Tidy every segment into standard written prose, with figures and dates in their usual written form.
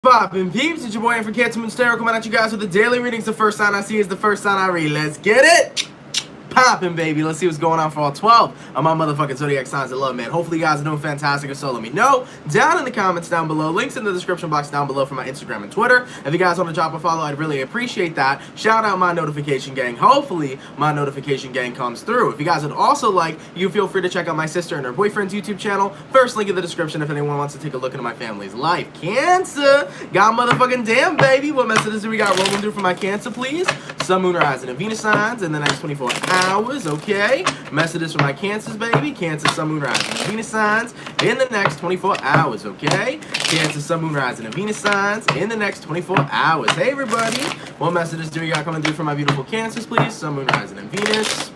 Poppin' peeps, it's your boy from CancerMoonsTarot coming at you guys with the daily readings. The first sign I see is the first sign I read. Let's get it! Poppin', baby. Let's see what's going on for all 12 of my motherfucking zodiac signs of love, man. Hopefully you guys are doing fantastic, or so let me know down in the comments down below. Links in the description box down below for my Instagram and Twitter. If you guys want to drop a follow, I'd really appreciate that. Shout out my notification gang. Hopefully my notification gang comes through. If you guys would also like, you feel free to check out my sister and her boyfriend's YouTube channel. First link in the description if anyone wants to take a look into my family's life. Cancer, got motherfucking damn, baby. What messages do we got rolling through for my Cancer, please? Sun, Moon, Rising, and Venus signs in the next 24 hours, okay? Messages for my Cancers, baby. Cancer, Sun, Moon, Rising, and Venus signs in the next 24 hours, okay? Cancer, Sun, Moon, Rising, and Venus signs in the next 24 hours. Hey, everybody. What messages do we got coming through for my beautiful Cancers, please? Sun, Moon, Rising, and Venus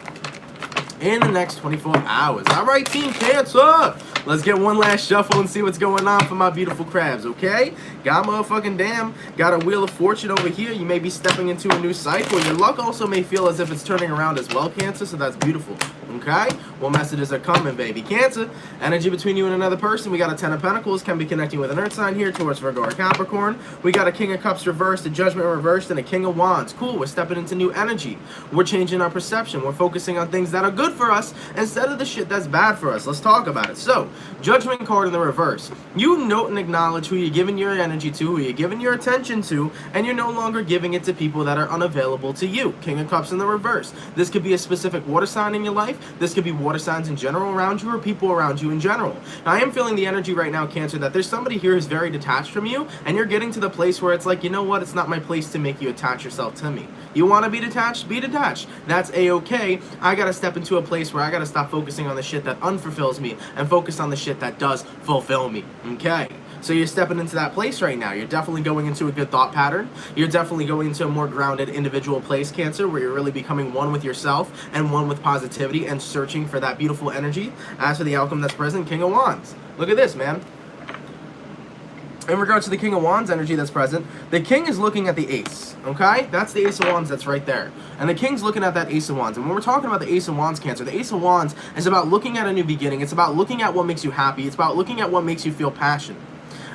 in the next 24 hours. All right, Team Cancer. Let's get one last shuffle and see what's going on for my beautiful crabs, okay? Got motherfucking damn. Got a Wheel of Fortune over here. You may be stepping into a new cycle. Your luck also may feel as if it's turning around as well, Cancer, so that's beautiful, okay? What messages are coming, baby? Cancer, energy between you and another person. We got a Ten of Pentacles. Can be connecting with an Earth sign here, Taurus, Virgo, or Capricorn. We got a King of Cups reversed, a Judgment reversed, and a King of Wands. Cool, we're stepping into new energy. We're changing our perception. We're focusing on things that are good for us instead of the shit that's bad for us. Let's talk about it. So, Judgment card in the reverse. You note and acknowledge who you're giving your energy to, who you're giving your attention to, and you're no longer giving it to people that are unavailable to you. King of Cups in the reverse. This could be a specific water sign in your life. This could be water signs in general around you, or people around you in general. Now, I am feeling the energy right now, Cancer, that there's somebody here who's very detached from you, and you're getting to the place where it's like, you know what, it's not my place to make you attach yourself to me. You want to be detached? Be detached. That's a-okay. I got to step into a place where I got to stop focusing on the shit that unfulfills me and focus on the shit that does fulfill me, okay? So you're stepping into that place right now. You're definitely going into a good thought pattern. You're definitely going into a more grounded individual place, Cancer, where you're really becoming one with yourself and one with positivity and searching for that beautiful energy. As for the outcome that's present, King of Wands. Look at this, man. In regards to the King of Wands energy that's present, the King is looking at the Ace, okay? That's the Ace of Wands that's right there. And the King's looking at that Ace of Wands. And when we're talking about the Ace of Wands, Cancer, the Ace of Wands is about looking at a new beginning. It's about looking at what makes you happy. It's about looking at what makes you feel passion.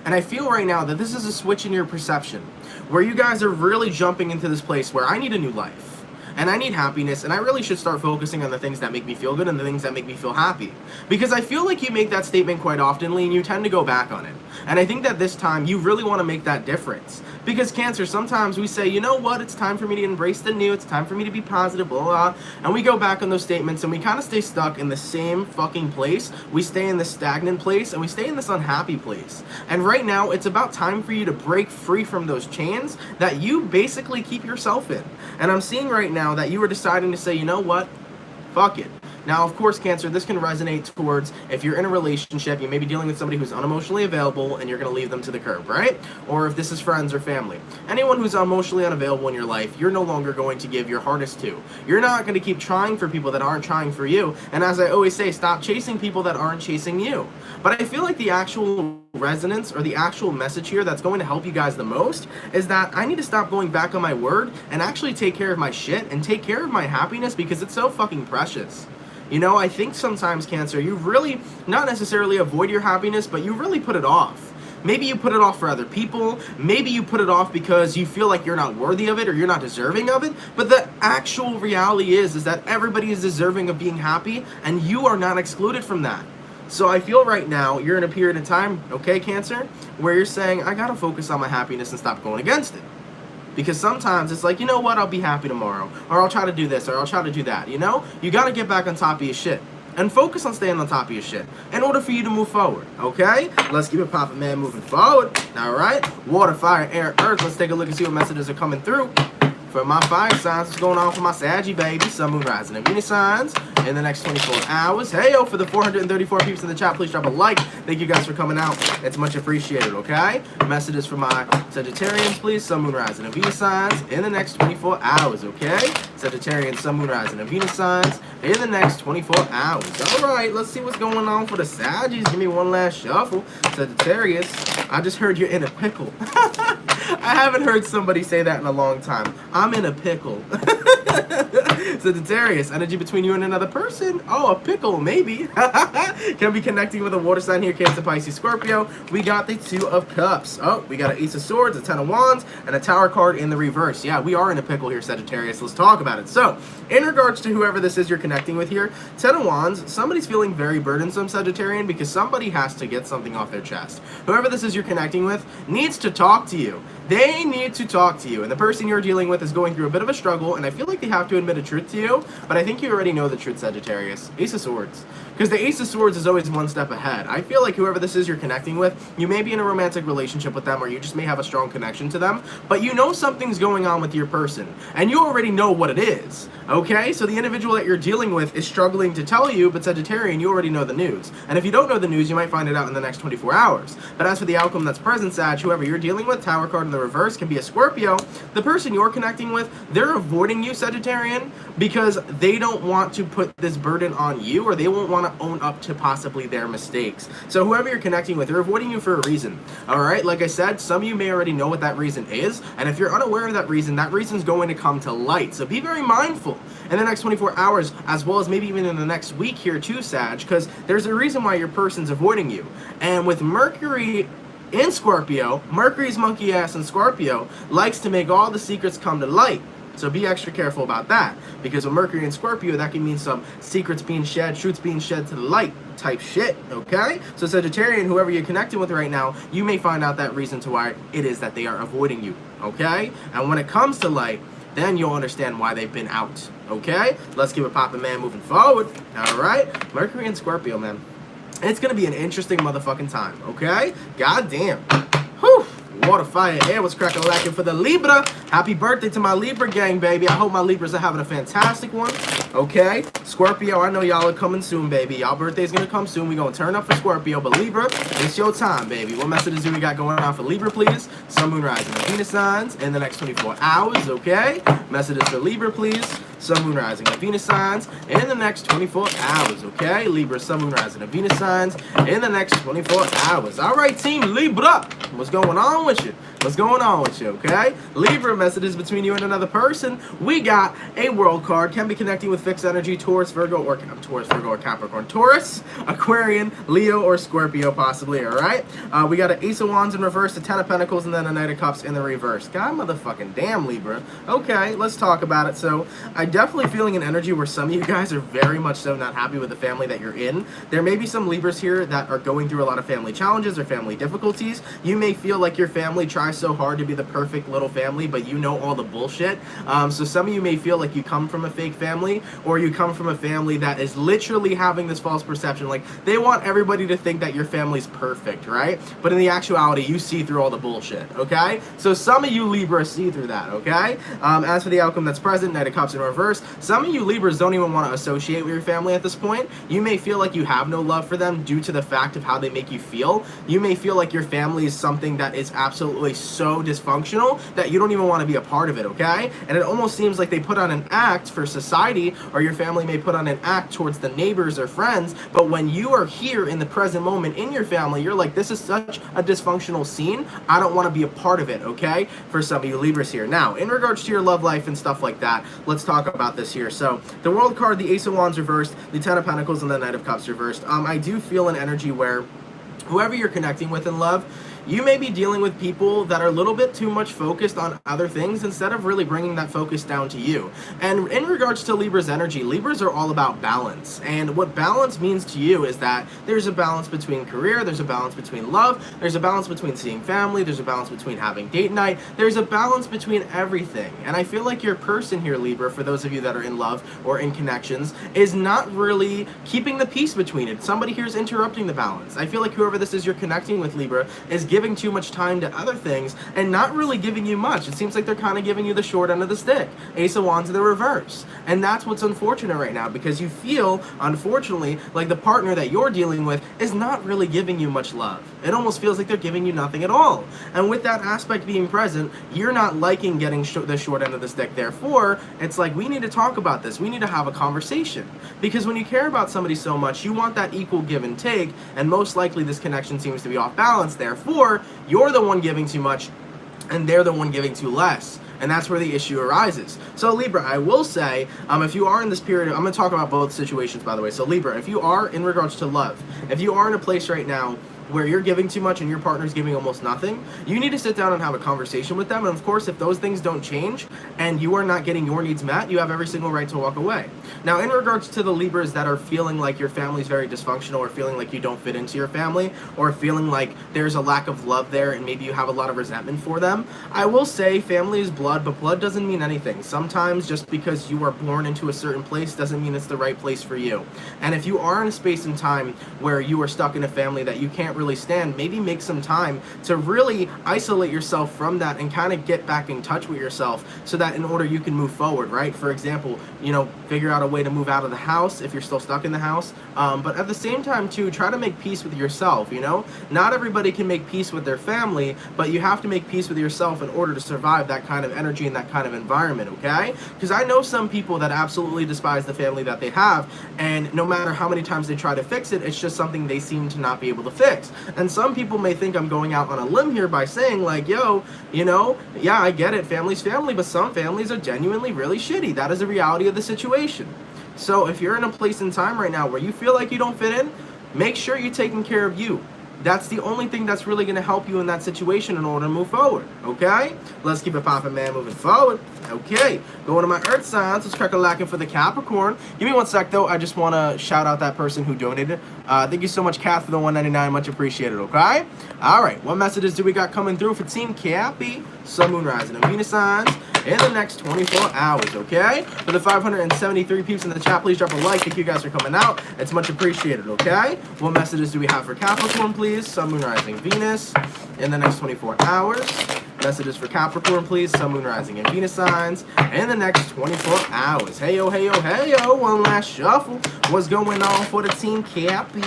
And I feel right now that this is a switch in your perception, where you guys are really jumping into this place where I need a new life. And I need happiness, and I really should start focusing on the things that make me feel good and the things that make me feel happy. Because I feel like you make that statement quite oftenly, and you tend to go back on it. And I think that this time, you really want to make that difference. Because Cancer, sometimes we say, you know what, it's time for me to embrace the new, it's time for me to be positive, blah, blah, blah. And we go back on those statements, and we kind of stay stuck in the same fucking place. We stay in this stagnant place, and we stay in this unhappy place. And right now, it's about time for you to break free from those chains that you basically keep yourself in. And I'm seeing right now that you are deciding to say, you know what, fuck it. Now, of course, Cancer, this can resonate towards if you're in a relationship, you may be dealing with somebody who's unemotionally available and you're going to leave them to the curb, right? Or if this is friends or family. Anyone who's emotionally unavailable in your life, you're no longer going to give your hardest to. You're not going to keep trying for people that aren't trying for you. And as I always say, stop chasing people that aren't chasing you. But I feel like the actual resonance or the actual message here that's going to help you guys the most is that I need to stop going back on my word and actually take care of my shit and take care of my happiness, because it's so fucking precious. You know, I think sometimes, Cancer, you really not necessarily avoid your happiness, but you really put it off. Maybe you put it off for other people. Maybe you put it off because you feel like you're not worthy of it or you're not deserving of it. But the actual reality is that everybody is deserving of being happy, and you are not excluded from that. So I feel right now you're in a period of time, okay, Cancer, where you're saying, I gotta focus on my happiness and stop going against it. Because sometimes it's like, you know what, I'll be happy tomorrow. Or I'll try to do this, or I'll try to do that, you know? You gotta get back on top of your shit. And focus on staying on top of your shit in order for you to move forward, okay? Let's keep it poppin', man, moving forward. All right? Water, fire, air, earth. Let's take a look and see what messages are coming through. For my fire signs, what's going on for my Saggy baby? Sun, Moon, Rising, and Venus signs in the next 24 hours. Hey, yo, for the 434 peeps in the chat, please drop a like. Thank you guys for coming out. It's much appreciated, okay? Messages for my Sagittarians, please. Sun, Moon, Rising, and Venus signs in the next 24 hours, okay? Sagittarians, Sun, Moon, Rising, and Venus signs in the next 24 hours. All right, let's see what's going on for the Saggies. Give me one last shuffle. Sagittarius, I just heard you're in a pickle. I haven't heard somebody say that in a long time. I'm in a pickle. Sagittarius, energy between you and another person. Oh, a pickle, maybe. Can be connecting with a water sign here, Cancer, Pisces, Scorpio. We got the Two of Cups. Oh, we got an Ace of Swords, a Ten of Wands, and a Tower card in the reverse. Yeah, we are in a pickle here, Sagittarius. Let's talk about it. So, in regards to whoever this is you're connecting with here, Ten of Wands, somebody's feeling very burdensome, Sagittarian, because somebody has to get something off their chest. Whoever this is you're connecting with needs to talk to you. They need to talk to you, and the person you're dealing with is going through a bit of a struggle, and I feel like they have to admit a truth to you, but I think you already know the truth, Sagittarius. Ace of Swords. Because the Ace of Swords is always one step ahead. I feel like whoever this is you're connecting with, you may be in a romantic relationship with them, or you just may have a strong connection to them, but you know something's going on with your person, and you already know what it is, okay? So the individual that you're dealing with is struggling to tell you, but Sagittarian, you already know the news. And if you don't know the news, you might find it out in the next 24 hours. But as for the outcome that's present, Sag, whoever you're dealing with, Tower card in the reverse, can be a Scorpio. The person you're connecting with, they're avoiding you, Sagittarian, because they don't want to put this burden on you, or they won't want to own up to possibly their mistakes. So whoever you're connecting with, they're avoiding you for a reason. Alright, like I said, some of you may already know what that reason is, and if you're unaware of that reason's going to come to light. So be very mindful in the next 24 hours, as well as maybe even in the next week here too, Sag, because there's a reason why your person's avoiding you. And with Mercury in Scorpio, Mercury's monkey ass in Scorpio likes to make all the secrets come to light. So be extra careful about that, because with Mercury in Scorpio, that can mean some secrets being shed, truths being shed to the light type shit, okay? So Sagittarian, whoever you're connecting with right now, you may find out that reason to why it is that they are avoiding you, okay? And when it comes to light, then you'll understand why they've been out, okay? Let's keep it poppin', man, moving forward, all right? Mercury in Scorpio, man. It's gonna be an interesting motherfucking time, okay? God damn. Whew. Water, fire, air was cracking lacking for the Libra. Happy birthday to my Libra gang, baby. I hope my Libras are having a fantastic one. Okay? Scorpio, I know y'all are coming soon, baby. Y'all birthday's gonna come soon. We gonna turn up for Scorpio, but Libra, it's your time, baby. What messages do we got going on for Libra, please? Sun, Moon, Rising, and Venus signs in the next 24 hours, okay? Messages for Libra, please. Sun, Moon, Rising, and Venus signs in the next 24 hours, okay? Libra, Sun, Moon, Rising, and Venus signs in the next 24 hours. All right, team Libra, what's going on with you? What's going on with you, okay? Libra, messages between you and another person. We got a world card. Can be connecting with fixed energy, Taurus, Virgo, or Capricorn. Taurus, Aquarian, Leo, or Scorpio, possibly, all right? We got an Ace of Wands in reverse, a Ten of Pentacles, and then a Knight of Cups in the reverse. God motherfucking damn, Libra. Okay, let's talk about it. So, I'm definitely feeling an energy where some of you guys are very much so not happy with the family that you're in. There may be some Libras here that are going through a lot of family challenges or family difficulties. You may feel like your family tries so hard to be the perfect little family, but you know all the bullshit. So some of you may feel like you come from a fake family, or you come from a family that is literally having this false perception. Like, they want everybody to think that your family's perfect, right? But in the actuality, you see through all the bullshit, okay? So some of you Libra see through that, okay? As for the outcome that's present, Knight of Cups in reverse, some of you Libras don't even want to associate with your family at this point. You may feel like you have no love for them due to the fact of how they make you feel. You may feel like your family is something that is absolutely so dysfunctional that you don't even want to be a part of it, okay? And it almost seems like they put on an act for society, or your family may put on an act towards the neighbors or friends, but when you are here in the present moment in your family, you're like, this is such a dysfunctional scene, I don't want to be a part of it, okay? For some of you Libras here. Now, in regards to your love life and stuff like that, let's talk about this here. So, the World card, the Ace of Wands reversed, the Ten of Pentacles, and the Knight of Cups reversed. I do feel an energy where whoever you're connecting with in love, you may be dealing with people that are a little bit too much focused on other things instead of really bringing that focus down to you. And in regards to Libra's energy, Libras are all about balance. And what balance means to you is that there's a balance between career, there's a balance between love, there's a balance between seeing family, there's a balance between having date night, there's a balance between everything. And I feel like your person here, Libra, for those of you that are in love or in connections, is not really keeping the peace between it. Somebody here is interrupting the balance. I feel like whoever this is you're connecting with, Libra, is giving too much time to other things and not really giving you much. It seems like they're kind of giving you the short end of the stick. Ace of Wands in the reverse. And that's what's unfortunate right now, because you feel, unfortunately, like the partner that you're dealing with is not really giving you much love. It almost feels like they're giving you nothing at all. And with that aspect being present, you're not liking getting the short end of the stick. Therefore, it's like, we need to talk about this. We need to have a conversation. Because when you care about somebody so much, you want that equal give and take, and most likely this connection seems to be off balance. Therefore, you're the one giving too much, and they're the one giving to less. And that's where the issue arises. So Libra, I will say, if you are in this period, I'm going to talk about both situations, by the way. So Libra, if you are in regards to love, if you are in a place right now where you're giving too much and your partner's giving almost nothing, you need to sit down and have a conversation with them. And of course, if those things don't change and you are not getting your needs met, you have every single right to walk away. Now, in regards to the Libras that are feeling like your family's very dysfunctional, or feeling like you don't fit into your family, or feeling like there's a lack of love there and maybe you have a lot of resentment for them, I will say family is blood, but blood doesn't mean anything. Sometimes just because you are born into a certain place doesn't mean it's the right place for you. And if you are in a space and time where you are stuck in a family that you can't really stand, maybe make some time to really isolate yourself from that and kind of get back in touch with yourself, so that in order you can move forward, right? For example, figure out a way to move out of the house if you're still stuck in the house, but at the same time too, try to make peace with yourself. Not everybody can make peace with their family, but you have to make peace with yourself in order to survive that kind of energy and that kind of environment, okay? Because I know some people that absolutely despise the family that they have, and no matter how many times they try to fix it, it's just something they seem to not be able to fix. And some people may think I'm going out on a limb here by saying like, yo, yeah, I get it, family's family, but some families are genuinely really shitty. That is the reality of the situation. So if you're in a place in time right now where you feel like you don't fit in, make sure you're taking care of you. That's the only thing that's really going to help you in that situation in order to move forward, okay? Let's keep it popping, man, moving forward. Okay, going to my earth signs. Let's crack a lacking for the Capricorn. Give me one sec, though. I just want to shout out that person who donated. Thank you so much, Kath, for the $1.99. Much appreciated, okay? All right, what messages do we got coming through for Team Cappy? Sun, Moon, Rising, and Venus signs in the next 24 hours, okay? For the 573 peeps in the chat, please drop a like. Thank you guys for coming out. It's much appreciated, okay? What messages do we have for Capricorn, please? Sun, Moon, Rising, Venus in the next 24 hours. Messages for Capricorn, please. Sun, Moon, Rising, and Venus signs in the next 24 hours. Hey, yo, hey, yo, hey, yo. One last shuffle. What's going on for the Team Cappy?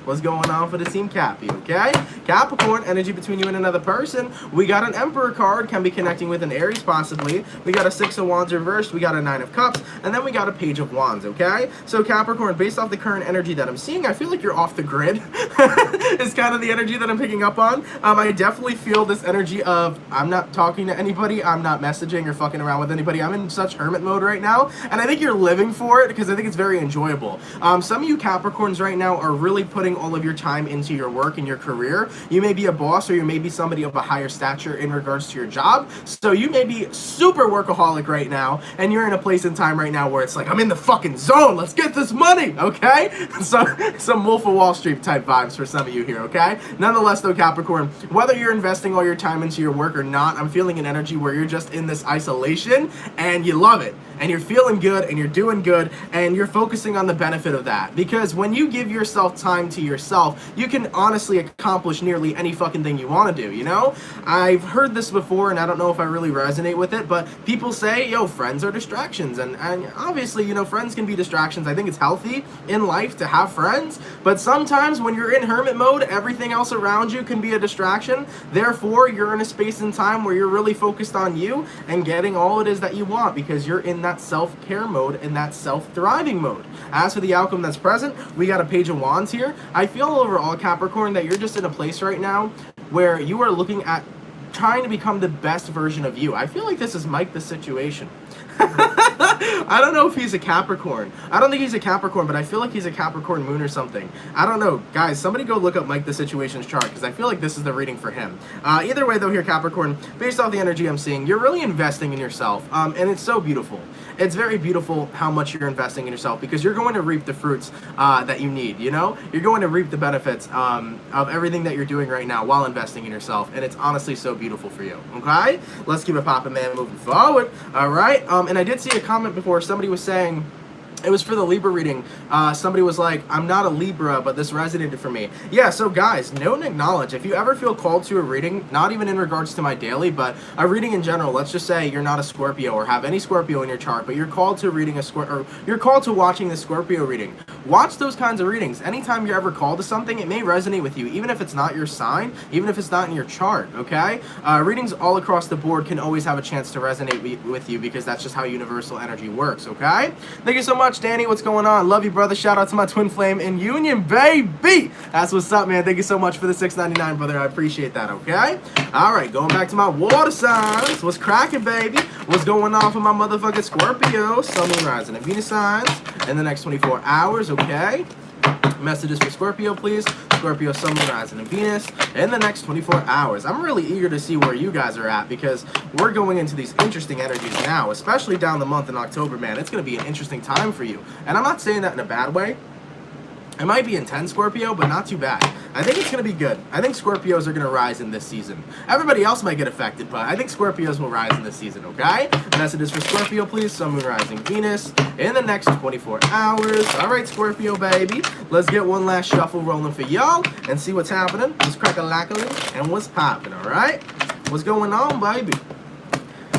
What's going on for the Team Cappy, okay? Capricorn, energy between you and another person. We got an Emperor card, can be connecting with an Aries possibly. We got a 6 of Wands reversed, we got a 9 of Cups, and then we got a Page of Wands, okay? So Capricorn, based off the current energy that I'm seeing, I feel like you're off the grid. It's kind of the energy that I'm picking up on. I definitely feel this energy of, I'm not talking to anybody, I'm not messaging or fucking around with anybody. I'm in such hermit mode right now, and I think you're living for it because I think it's very enjoyable. Some of you Capricorns right now are really putting all of your time into your work and your career. You may be a boss, or you may be somebody of a higher stature in regards to your job. So you may be super workaholic right now, and you're in a place in time right now where it's like, I'm in the fucking zone, let's get this money, okay? So some Wolf of Wall Street type vibes for some of you here, okay? Nonetheless though, Capricorn, whether you're investing all your time into your work or not, I'm feeling an energy where you're just in this isolation and you love it, and you're feeling good and you're doing good, and you're focusing on the benefit of that. Because when you give yourself time to yourself, you can honestly accomplish nearly any fucking thing you want to do, I've heard this before, and I don't know if I really resonate with it, but people say, yo, friends are distractions, and obviously, friends can be distractions. I think it's healthy in life to have friends, but sometimes when you're in hermit mode, everything else around you can be a distraction. Therefore, you're in a space and time where you're really focused on you and getting all it is that you want, because you're in that self-care mode and that self-thriving mode. As for the outcome that's present, we got a Page of Wands here. I feel overall, Capricorn, that you're just in a place right now where you are looking at trying to become the best version of you. I feel like this is Mike the Situation. I don't know if he's a Capricorn. I don't think he's a Capricorn, but I feel like he's a Capricorn moon or something. I don't know. Guys, somebody go look up Mike the Situation's chart, because I feel like this is the reading for him. Either way, though, here, Capricorn, based off the energy I'm seeing, you're really investing in yourself, and it's so beautiful. It's very beautiful how much you're investing in yourself, because you're going to reap the fruits that you need, You're going to reap the benefits of everything that you're doing right now while investing in yourself, and it's honestly so beautiful for you, okay? Let's keep it popping, man, moving forward, all right? And I did see a comment before. Somebody was saying, it was for the Libra reading. Somebody was like, I'm not a Libra, but this resonated for me. Yeah, so guys, note and acknowledge, if you ever feel called to a reading, not even in regards to my daily, but a reading in general, let's just say you're not a Scorpio or have any Scorpio in your chart, but you're called to reading or you're called to watching the Scorpio reading. watch those kinds of readings. Anytime you're ever called to something, it may resonate with you, even if it's not your sign, even if it's not in your chart, okay? Readings all across the board can always have a chance to resonate with you because that's just how universal energy works, okay? Thank you so much, Danny. What's going on? Love you, brother. Shout out to my twin flame in union, baby. That's what's up, man. Thank you so much for the $6.99, brother. I appreciate that, okay? All right, going back to my water signs. What's cracking, baby? What's going on for my motherfucking Scorpio, Sun, Moon, Rising, and Venus signs in the next 24 hours, okay? Messages for Scorpio, please. Scorpio, Sun, Moon, Rising, and Venus in the next 24 hours. I'm really eager to see where you guys are at because we're going into these interesting energies now, especially down the month in October, man. It's going to be an interesting time for you. And I'm not saying that in a bad way. It might be intense, Scorpio, but not too bad. I think it's going to be good. I think Scorpios are going to rise in this season. Everybody else might get affected, but I think Scorpios will rise in this season, okay? Messages for Scorpio, please. Sun, Moon, Rising, Venus in the next 24 hours. All right, Scorpio, baby. Let's get one last shuffle rolling for y'all and see what's happening. What's crack-a-lack-a-ling and what's popping, all right? What's going on, baby?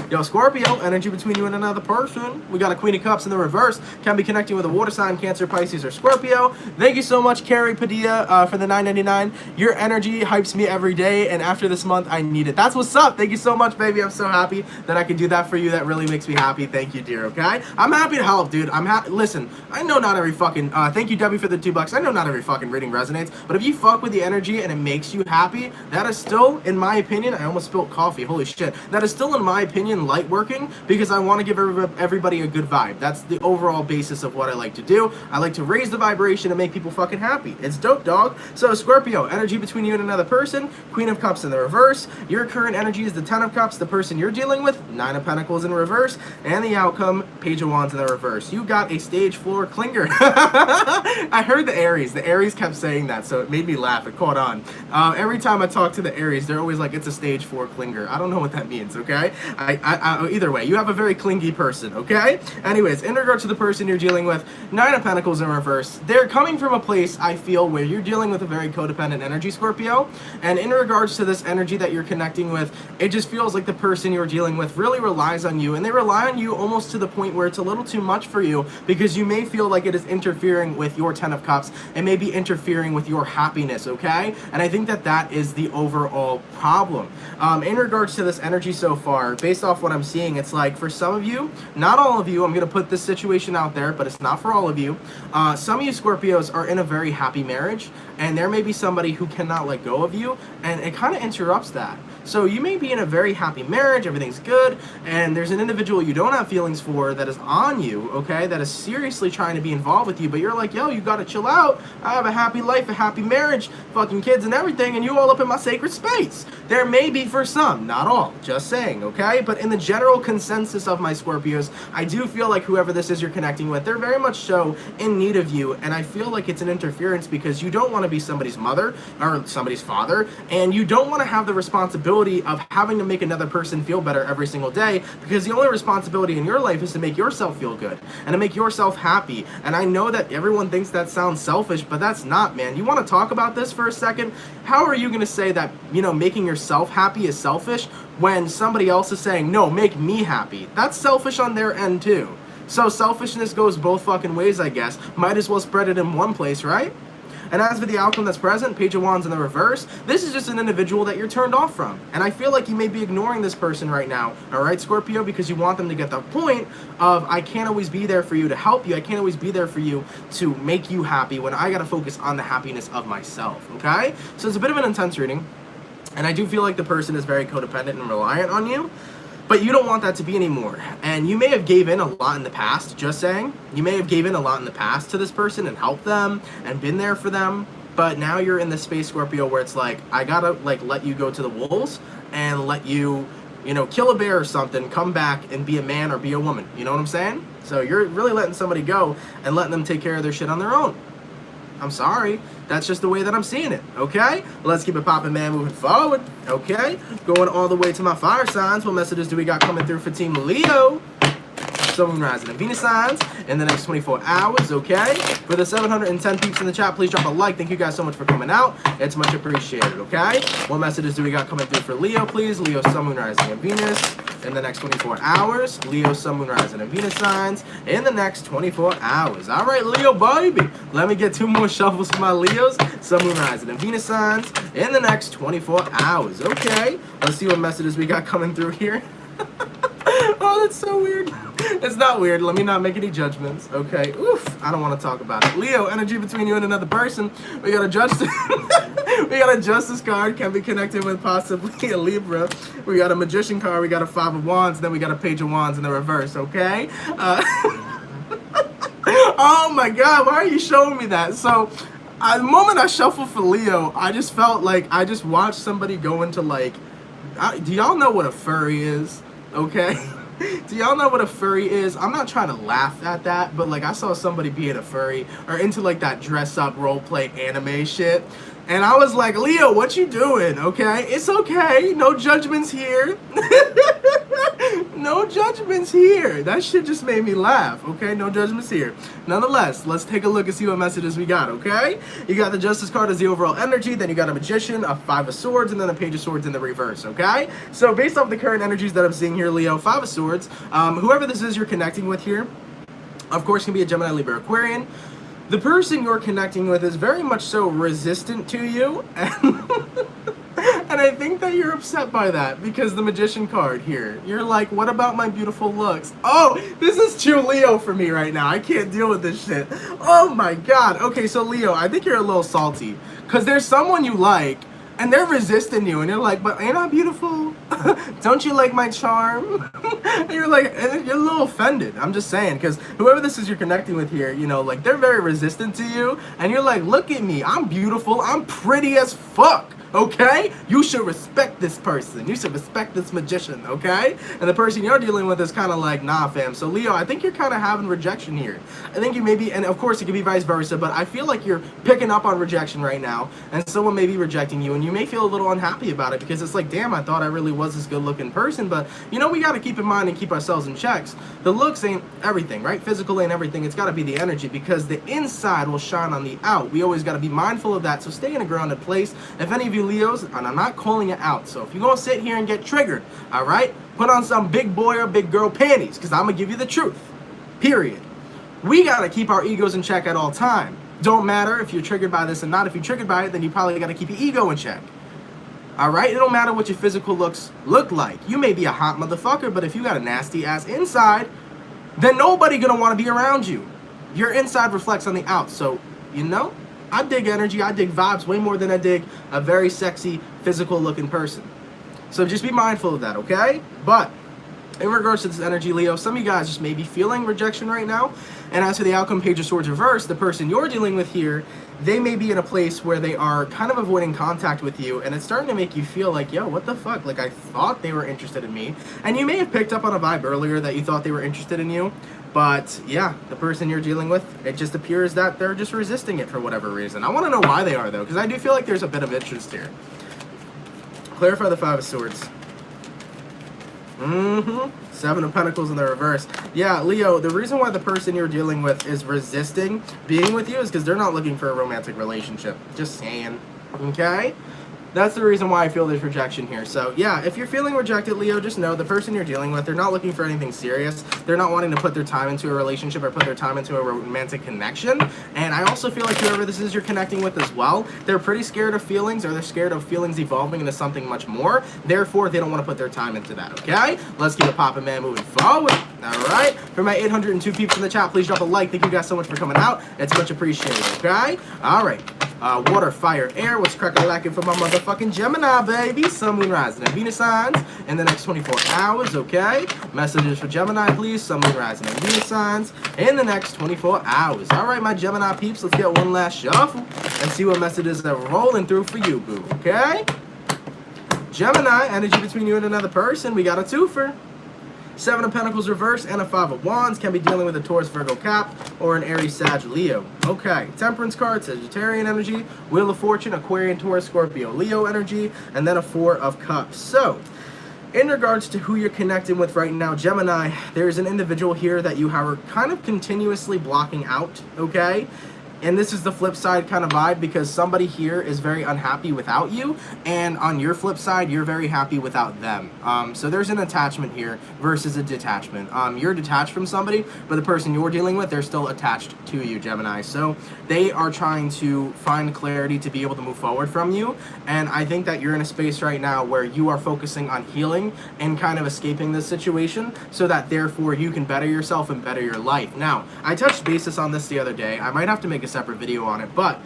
Yo, Scorpio, energy between you and another person. We got a Queen of Cups in the reverse. Can be connecting with a water sign, Cancer, Pisces, or Scorpio. Thank you so much, Carrie Padilla, for the $9.99. Your energy hypes me every day, and after this month, I need it. That's what's up. Thank you so much, baby. I'm so happy that I can do that for you. That really makes me happy. Thank you, dear, okay? I'm happy to help, dude. Listen, I know not every fucking... thank you, Debbie, for the $2. I know not every fucking reading resonates, but if you fuck with the energy and it makes you happy, that is still, in my opinion... I almost spilled coffee. Holy shit. That is still, in my opinion, light working, because I want to give everybody a good vibe. That's the overall basis of what I like to do. I like to raise the vibration and make people fucking happy. It's dope, dog. So Scorpio, energy between you and another person, Queen of Cups in the reverse. Your current energy is the 10 of Cups, the person you're dealing with, 9 of Pentacles in reverse, and the outcome, Page of Wands in the reverse. You got a stage 4 clinger. I heard the Aries. The Aries kept saying that, so it made me laugh. It caught on. Every time I talk to the Aries, they're always like, it's a stage 4 clinger. I don't know what that means, okay? Either way, you have a very clingy person, okay? Anyways, in regard to the person you're dealing with, 9 of Pentacles in reverse. They're coming from a place, I feel, where you're dealing with a very codependent energy, Scorpio. And in regards to this energy that you're connecting with, it just feels like the person you're dealing with really relies on you. And they rely on you almost to the point where it's a little too much for you, because you may feel like it is interfering with your 10 of Cups. It may be interfering with your happiness, okay? And I think that that is the overall problem. In regards to this energy so far, based off what I'm seeing, it's like for some of you, not all of you, I'm going to put this situation out there, but it's not for all of you. Some of you Scorpios are in a very happy marriage, and there may be somebody who cannot let go of you, and it kind of interrupts that. So you may be in a very happy marriage, everything's good, and there's an individual you don't have feelings for that is on you, okay, that is seriously trying to be involved with you, but you're like, yo, you gotta chill out. I have a happy life, a happy marriage, fucking kids and everything, and you all up in my sacred space. There may be for some, not all, just saying, okay? But in the general consensus of my Scorpios, I do feel like whoever this is you're connecting with, they're very much so in need of you, and I feel like it's an interference because you don't want to be somebody's mother or somebody's father, and you don't want to have the responsibility of having to make another person feel better every single day, because the only responsibility in your life is to make yourself feel good and to make yourself happy. And I know that everyone thinks that sounds selfish, but that's not, man. You want to talk about this for a second? How are you going to say that, you know, making yourself happy is selfish when somebody else is saying, no, make me happy? That's selfish on their end too. So selfishness goes both fucking ways, I guess. Might as well spread it in one place, right? And as for the outcome that's present, Page of Wands in the reverse, this is just an individual that you're turned off from. And I feel like you may be ignoring this person right now, all right, Scorpio, because you want them to get the point of, I can't always be there for you to help you. I can't always be there for you to make you happy when I got to focus on the happiness of myself, okay? So it's a bit of an intense reading. And I do feel like the person is very codependent and reliant on you. But you don't want that to be anymore. And you may have gave in a lot in the past, just saying. You may have gave in a lot in the past to this person and helped them and been there for them. But now you're in this space, Scorpio, where it's like, I gotta like let you go to the wolves and let you, you know, kill a bear or something, come back and be a man or be a woman. You know what I'm saying? So you're really letting somebody go and letting them take care of their shit on their own. I'm sorry. That's just the way that I'm seeing it, okay? Let's keep it popping, man, moving forward, okay? Going all the way to my fire signs. What messages do we got coming through for Team Leo? Sun, Moon, Rising, and Venus signs in the next 24 hours, okay? For the 710 peeps in the chat, please drop a like. Thank you guys so much for coming out. It's much appreciated, okay? What messages do we got coming through for Leo, please? Leo, Sun, Moon, Rising, and Venus in the next 24 hours. Leo, Sun, Moon, Rising, and Venus signs in the next 24 hours. All right, Leo, baby. Let me get 2 more shuffles for my Leos. Sun, Moon, Rising, and Venus signs in the next 24 hours. Okay, let's see what messages we got coming through here. Oh, that's so weird. It's not weird. Let me not make any judgments. Okay. Oof. I don't want to talk about it. Leo, energy between you and another person. We got a justice. We got a justice card. Can be connected with possibly a Libra. We got a magician card. We got a 5 of wands. Then we got a page of wands in the reverse. Okay. Oh my God. Why are you showing me that? So, the moment I shuffled for Leo, I just felt like I just watched somebody go into like. Do y'all know what a furry is? Okay. Do y'all know what a furry is? I'm not trying to laugh at that, but like I saw somebody being a furry or into like that dress up role play anime shit. And I was like, Leo, what you doing? Okay, it's okay. No judgments here. No judgments here. That shit just made me laugh. Okay, no judgments here. Nonetheless, let's take a look and see what messages we got. Okay, you got the Justice card as the overall energy. Then you got a Magician, a 5 of Swords, and then a Page of Swords in the reverse. Okay, so based off the current energies that I'm seeing here, Leo, 5 of Swords. Whoever this is you're connecting with here, of course, can be a Gemini, Libra, Aquarian. The person you're connecting with is very much so resistant to you, and I think that you're upset by that because the Magician card here, you're like, what about my beautiful looks? Oh, this is too Leo for me right now. I can't deal with this shit. Oh my God. Okay, so Leo, I think you're a little salty because there's someone you like and they're resisting you and you're like, but ain't I beautiful? Don't you like my charm? And you're like, and you're a little offended. I'm just saying, because whoever this is you're connecting with here, you know, like they're very resistant to you and you're like, look at me, I'm beautiful, I'm pretty as fuck. Okay? You should respect this person. You should respect this magician, okay? And the person you're dealing with is kind of like, nah, fam. So, Leo, I think you're kind of having rejection here. I think you may be, and of course, it could be vice versa, but I feel like you're picking up on rejection right now, and someone may be rejecting you, and you may feel a little unhappy about it because it's like, damn, I thought I really was this good-looking person, but, you know, we got to keep in mind and keep ourselves in checks. The looks ain't everything, right? Physical ain't everything. It's got to be the energy because the inside will shine on the out. We always got to be mindful of that, so stay in a grounded place. If any of you Leos, and I'm not calling it out, so if you're gonna sit here and get triggered, all right, put on some big boy or big girl panties, because I'm gonna give you the truth, period. We gotta keep our egos in check at all time. Don't matter if you're triggered by this or not. If you're triggered by it, then you probably gotta keep your ego in check. All right, it don't matter what your physical looks look like. You may be a hot motherfucker, but if you got a nasty ass inside, then nobody gonna want to be around you. Your inside reflects on the out, so you know, I dig energy, I dig vibes way more than I dig a very sexy, physical looking person. So just be mindful of that, okay? But in regards to this energy, Leo, some of you guys just may be feeling rejection right now. And as for the outcome, Page of Swords reverse, the person you're dealing with here, they may be in a place where they are kind of avoiding contact with you, and it's starting to make you feel like, yo, what the fuck? Like, I thought they were interested in me. And you may have picked up on a vibe earlier that you thought they were interested in you. But yeah, the person you're dealing with, it just appears that they're just resisting it for whatever reason. I want to know why they are, though, because I do feel like there's a bit of interest here. Clarify the 5 of Swords. 7 of Pentacles in the reverse. Yeah, Leo, the reason why the person you're dealing with is resisting being with you is because they're not looking for a romantic relationship. Just saying. Okay? That's the reason why I feel there's rejection here. So, yeah, if you're feeling rejected, Leo, just know the person you're dealing with, they're not looking for anything serious. They're not wanting to put their time into a relationship or put their time into a romantic connection. And I also feel like whoever this is you're connecting with as well, they're pretty scared of feelings, or they're scared of feelings evolving into something much more. Therefore, they don't want to put their time into that, okay? Let's keep it poppin', man, moving forward. All right? For my 802 peeps in the chat, please drop a like. Thank you guys so much for coming out. It's much appreciated, okay? All right. Water, fire, air. What's crackin' for my motherfucking Gemini, baby? Sun, Moon, Rising, and Venus signs in the next 24 hours, okay? Messages for Gemini, please. Sun, Moon, Rising, and Venus signs in the next 24 hours. All right, my Gemini peeps, let's get one last shuffle and see what messages are rolling through for you, boo, okay? Gemini, energy between you and another person. We got a twofer. 7 of Pentacles reverse and a 5 of Wands. Can be dealing with a Taurus, Virgo, Cap, or an Aries, Sag, Leo. Okay, Temperance card, Sagittarian energy, Wheel of Fortune, Aquarian, Taurus, Scorpio, Leo energy, and then a 4 of Cups. So, In regards to who you're connecting with right now, Gemini, there's an individual here that you are kind of continuously blocking out, okay? And this is the flip side kind of vibe, because somebody here is very unhappy without you, and on your flip side, you're very happy without them. So there's an attachment here versus a detachment. You're detached from somebody, but the person you're dealing with, they're still attached to you, Gemini. So they are trying to find clarity to be able to move forward from you, and I think that you're in a space right now where you are focusing on healing and kind of escaping this situation, so that therefore you can better yourself and better your life. Now, I touched basis on this the other day. I might have to make a separate video on it, but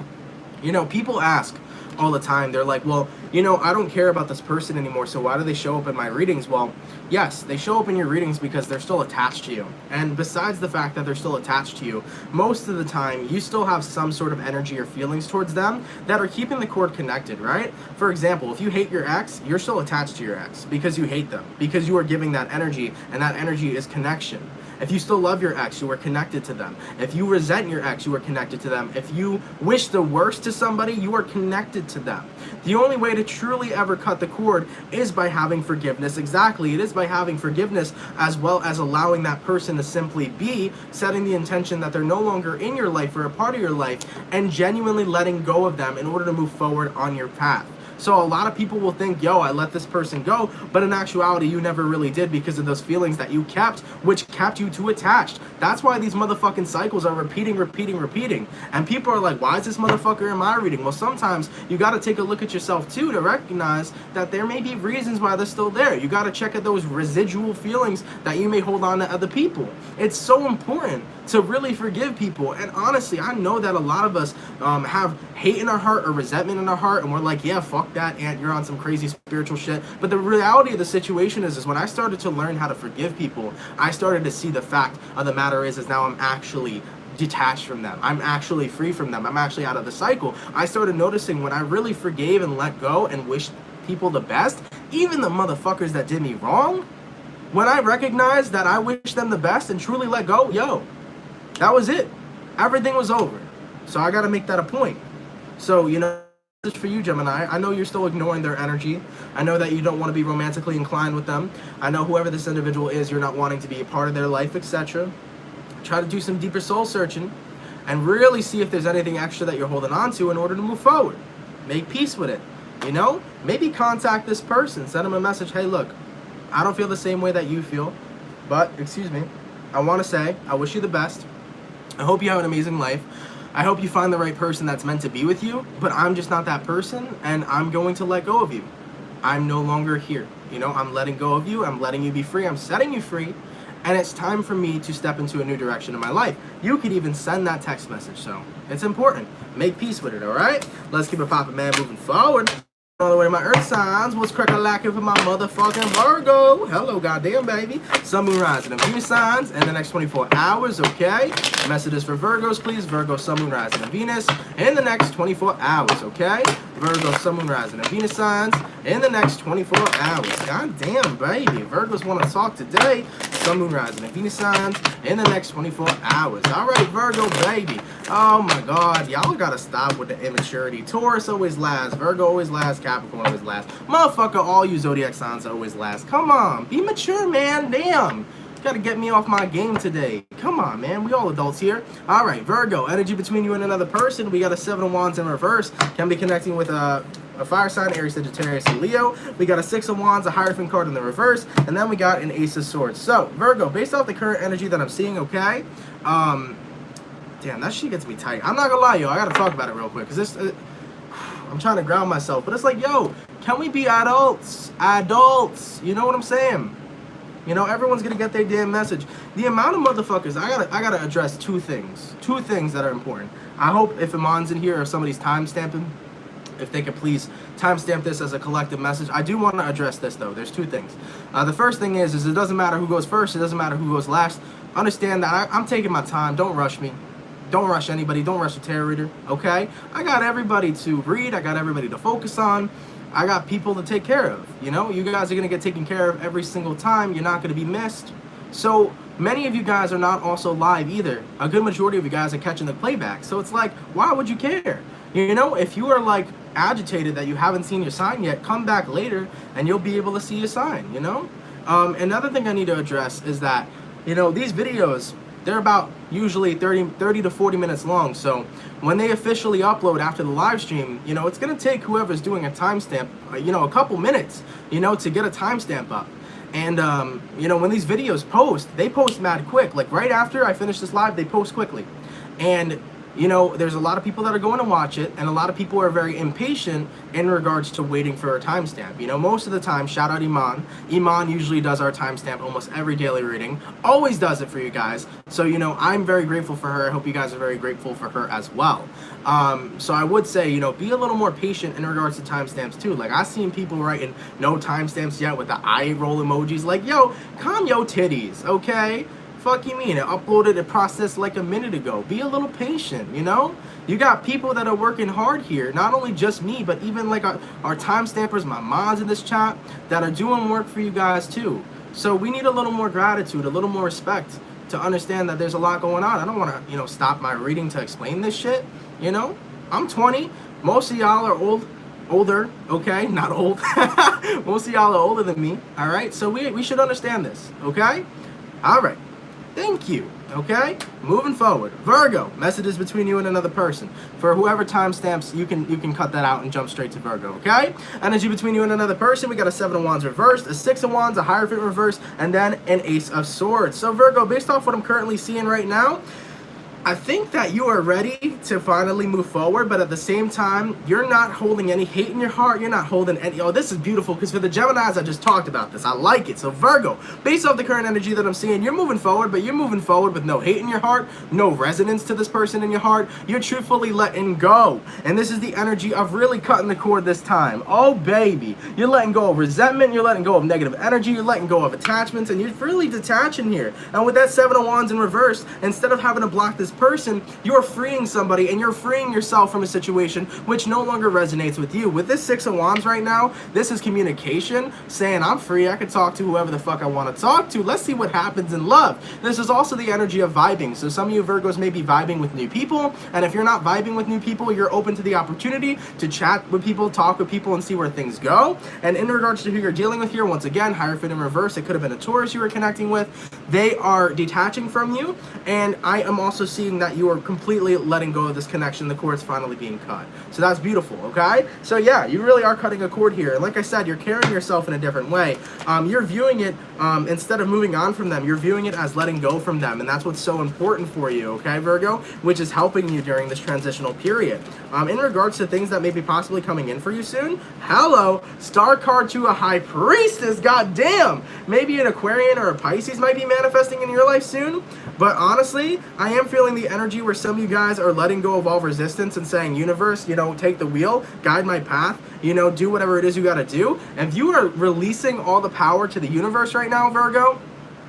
you know, people ask all the time, they're like, well, you know, I don't care about this person anymore, so why do they show up in my readings? Well, yes, they show up in your readings because they're still attached to you. And besides the fact that they're still attached to you, most of the time you still have some sort of energy or feelings towards them that are keeping the cord connected, right? For example, if you hate your ex, you're still attached to your ex because you hate them, because you are giving that energy, and that energy is connection. If you still love your ex, you are connected to them. If you resent your ex, you are connected to them. If you wish the worst to somebody, you are connected to them. The only way to truly ever cut the cord is by having forgiveness. Exactly. It is by having forgiveness, as well as allowing that person to simply be, setting the intention that they're no longer in your life or a part of your life, and genuinely letting go of them in order to move forward on your path. So a lot of people will think, yo, I let this person go, but in actuality, you never really did, because of those feelings that you kept, which kept you too attached. That's why these motherfucking cycles are repeating. And people are like, why is this motherfucker in my reading? Well, sometimes you got to take a look at yourself too to recognize that there may be reasons why they're still there. You got to check at those residual feelings that you may hold on to other people. It's so important to really forgive people. And honestly, I know that a lot of us have hate in our heart or resentment in our heart, and we're like, yeah, fuck that, Aunt, you're on some crazy spiritual shit. But the reality of the situation is when I started to learn how to forgive people, I started to see the fact of the matter is now I'm actually detached from them. I'm actually free from them. I'm actually out of the cycle. I started noticing when I really forgave and let go and wished people the best, even the motherfuckers that did me wrong, when I recognized that I wished them the best and truly let go, yo, that was it. Everything was over. So I got to make that a point. So, you know, this is for you, Gemini. I know you're still ignoring their energy. I know that you don't want to be romantically inclined with them. I know whoever this individual is, you're not wanting to be a part of their life, etc. Try to do some deeper soul searching and really see if there's anything extra that you're holding on to in order to move forward. Make peace with it. You know, maybe contact this person. Send them a message. Hey, look, I don't feel the same way that you feel, but, excuse me, I want to say I wish you the best. I hope you have an amazing life. I hope you find the right person that's meant to be with you, but I'm just not that person, and I'm going to let go of you. I'm no longer here. You know, I'm letting go of you. I'm letting you be free. I'm setting you free, and it's time for me to step into a new direction in my life. You could even send that text message, so it's important. Make peace with it, all right? Let's keep it poppin', man, moving forward. All the way to my earth signs. What's crack-a-lackin' for my motherfucking Virgo? Hello, goddamn baby. Sun, moon, rising, and Venus signs in the next 24 hours, okay? Messages for Virgos, please. Virgo, sun, moon, rising, and Venus in the next 24 hours, okay? Virgo, sun, moon, rising, and Venus signs in the next 24 hours. Goddamn, baby. Virgos want to talk today. Sun, moon, rising, and Venus signs in the next 24 hours. All right, Virgo, baby. Oh, my God. Y'all got to stop with the immaturity. Taurus always last. Virgo always last. Capricorn always last. Motherfucker, all you zodiac signs always last. Come on. Be mature, man. Damn. You got to get me off my game today. Come on, man. We all adults here. All right, Virgo. Energy between you and another person. We got a 7 of Wands in reverse. Can be connecting with a fire sign, Aries, Sagittarius, and Leo. We got a 6 of Wands, a Hierophant card in the reverse, and then we got an Ace of Swords. So, Virgo, based off the current energy that I'm seeing, okay, damn, that shit gets me tight. I'm not gonna lie, yo, I gotta talk about it real quick, because this, I'm trying to ground myself, but it's like, yo, can we be adults? Adults, you know what I'm saying? You know, everyone's gonna get their damn message. The amount of motherfuckers, I gotta address two things that are important. I hope if Iman's in here or somebody's time stamping, if they could please timestamp this as a collective message. I do want to address this, though. There's two things. The first thing is it doesn't matter who goes first. It doesn't matter who goes last. Understand that I'm taking my time. Don't rush me. Don't rush anybody. Don't rush a tarot reader, okay? I got everybody to read. I got everybody to focus on. I got people to take care of. You know, you guys are going to get taken care of every single time. You're not going to be missed. So many of you guys are not also live either. A good majority of you guys are catching the playback. So it's like, why would you care? You know, if you are like agitated that you haven't seen your sign yet, come back later and you'll be able to see your sign, you know? Another thing I need to address is that, you know, these videos, they're about usually 30 to 40 minutes long. So when they officially upload after the live stream, you know, it's going to take whoever's doing a timestamp, you know, a couple minutes, you know, to get a timestamp up. And, you know, when these videos post, they post mad quick. Like right after I finish this live, they post quickly. And, you know, there's a lot of people that are going to watch it, and a lot of people are very impatient in regards to waiting for a timestamp. You know, most of the time, shout out Iman. Iman usually does our timestamp almost every daily reading, always does it for you guys. So, you know, I'm very grateful for her. I hope you guys are very grateful for her as well. So I would say, you know, be a little more patient in regards to timestamps too. Like, I've seen people writing no timestamps yet with the eye roll emojis. Like, yo, calm your titties, okay? Fuck you mean? It uploaded a process like a minute ago. Be a little patient, you know? You got people that are working hard here. Not only just me, but even like our timestampers, my mods in this chat, that are doing work for you guys too. So we need a little more gratitude, a little more respect to understand that there's a lot going on. I don't want to, you know, stop my reading to explain this shit, you know? I'm 20. Most of y'all are older, okay? Not old. Most of y'all are older than me, all right? So we should understand this, okay? All right. Thank you, okay? Moving forward. Virgo, messages between you and another person. For whoever timestamps, you can cut that out and jump straight to Virgo, okay? Energy between you and another person, we got a 7 of Wands reversed, a 6 of Wands, a Hierophant reversed, and then an Ace of Swords. So Virgo, based off what I'm currently seeing right now, I think that you are ready to finally move forward, but at the same time, you're not holding any hate in your heart. You're not holding any, oh, this is beautiful, because for the Geminis, I just talked about this. I like it. So Virgo, based off the current energy that I'm seeing, you're moving forward, but you're moving forward with no hate in your heart, no resonance to this person in your heart. You're truthfully letting go. And this is the energy of really cutting the cord this time. Oh, baby. You're letting go of resentment. You're letting go of negative energy. You're letting go of attachments, and you're really detaching here. And with that 7 of Wands in reverse, instead of having to block this person, you're freeing somebody, and you're freeing yourself from a situation which no longer resonates with you. With this 6 of Wands right now, this is communication, saying I'm free, I can talk to whoever the fuck I want to talk to. Let's see what happens in love. This is also the energy of vibing. So some of you Virgos may be vibing with new people, and if you're not vibing with new people, you're open to the opportunity to chat with people, talk with people, and see where things go. And in regards to who you're dealing with here, once again, Hierophant in reverse, it could have been a Taurus you were connecting with. They are detaching from you, and I am also seeing that you are completely letting go of this connection. The cord's finally being cut. So that's beautiful, okay? So yeah, you really are cutting a cord here. And like I said, you're carrying yourself in a different way. You're viewing it, instead of moving on from them, you're viewing it as letting go from them. And that's what's so important for you, okay, Virgo? Which is helping you during this transitional period. In regards to things that may be possibly coming in for you soon, hello, star card to a high priestess, goddamn! Maybe an Aquarian or a Pisces might be manifesting in your life soon. But honestly, I am feeling the energy where some of you guys are letting go of all resistance and saying, universe, you know, take the wheel, guide my path, you know, do whatever it is you gotta do. And if you are releasing all the power to the universe right now, Virgo,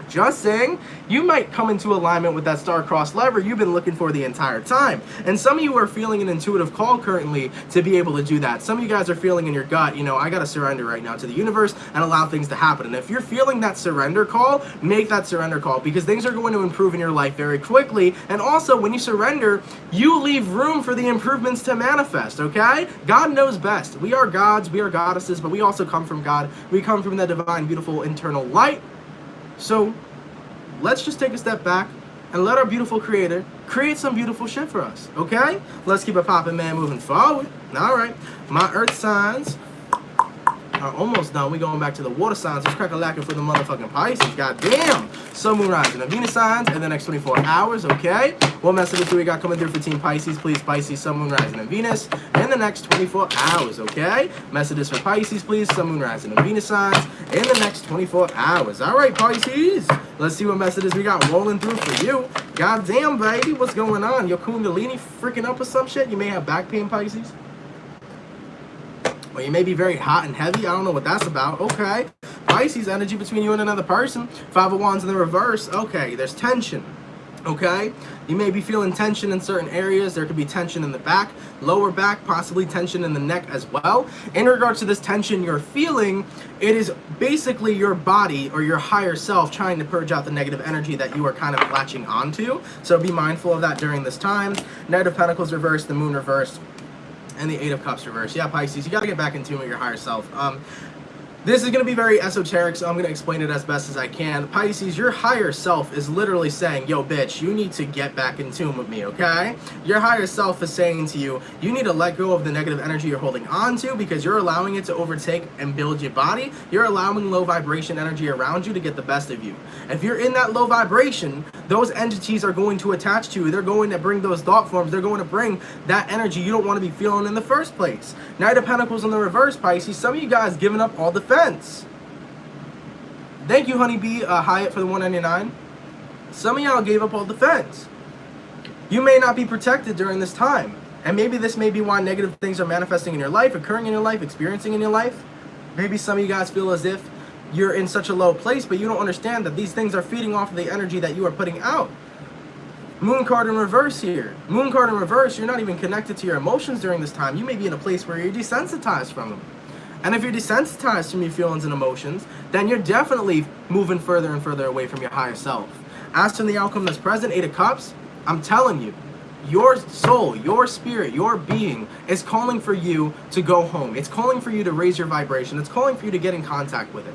just saying, you might come into alignment with that star-crossed lever you've been looking for the entire time. And some of you are feeling an intuitive call currently to be able to do that. Some of you guys are feeling in your gut, you know, I gotta surrender right now to the universe and allow things to happen. And if you're feeling that surrender call, make that surrender call, because things are going to improve in your life very quickly. And also, when you surrender, you leave room for the improvements to manifest, okay? God knows best. We are gods, we are goddesses, but we also come from God. We come from the divine, beautiful, internal light. So let's just take a step back and let our beautiful creator create some beautiful shit for us, okay? Let's keep it popping, man, moving forward. All right, my earth signs are almost done. We going back to the water signs. It's crack-a-lacking for the motherfucking Pisces. Goddamn. Sun, Moon, Rising, and Venus signs in the next 24 hours, okay? What messages do we got coming through for Team Pisces? Please, Pisces, Sun, Moon, Rising, and Venus in the next 24 hours, okay? Messages for Pisces, please, Sun, Moon, Rising, and Venus signs in the next 24 hours. All right, Pisces. Let's see what messages we got rolling through for you. Goddamn, baby. What's going on? Your Kundalini freaking up or some shit? You may have back pain, Pisces. Or you may be very hot and heavy. I don't know what that's about. Okay. Pisces, energy between you and another person. 5 of Wands in the reverse. Okay, there's tension. Okay? You may be feeling tension in certain areas. There could be tension in the back, lower back, possibly tension in the neck as well. In regards to this tension you're feeling, it is basically your body or your higher self trying to purge out the negative energy that you are kind of latching onto. So be mindful of that during this time. Knight of Pentacles reversed, the Moon reversed, and the Eight of Cups reversed. Yeah, Pisces, you got to get back in tune with your higher self. This is going to be very esoteric, so I'm going to explain it as best as I can. Pisces, your higher self is literally saying, yo, bitch, you need to get back in tune with me, okay? Your higher self is saying to you, you need to let go of the negative energy you're holding on to because you're allowing it to overtake and build your body. You're allowing low vibration energy around you to get the best of you. If you're in that low vibration, those entities are going to attach to you. They're going to bring those thought forms. They're going to bring that energy you don't want to be feeling in the first place. Knight of Pentacles in the reverse, Pisces. Some of you guys giving up all defense. Thank you, Honeybee Hyatt, for the $1.99. Some of y'all gave up all defense. You may not be protected during this time. And maybe this may be why negative things are manifesting in your life, occurring in your life, experiencing in your life. Maybe some of you guys feel as if you're in such a low place, but you don't understand that these things are feeding off of the energy that you are putting out. Moon card in reverse here. Moon card in reverse, you're not even connected to your emotions during this time. You may be in a place where you're desensitized from them. And if you're desensitized from your feelings and emotions, then you're definitely moving further and further away from your higher self. As to the outcome that's present, Eight of Cups, I'm telling you, your soul, your spirit, your being is calling for you to go home. It's calling for you to raise your vibration. It's calling for you to get in contact with it.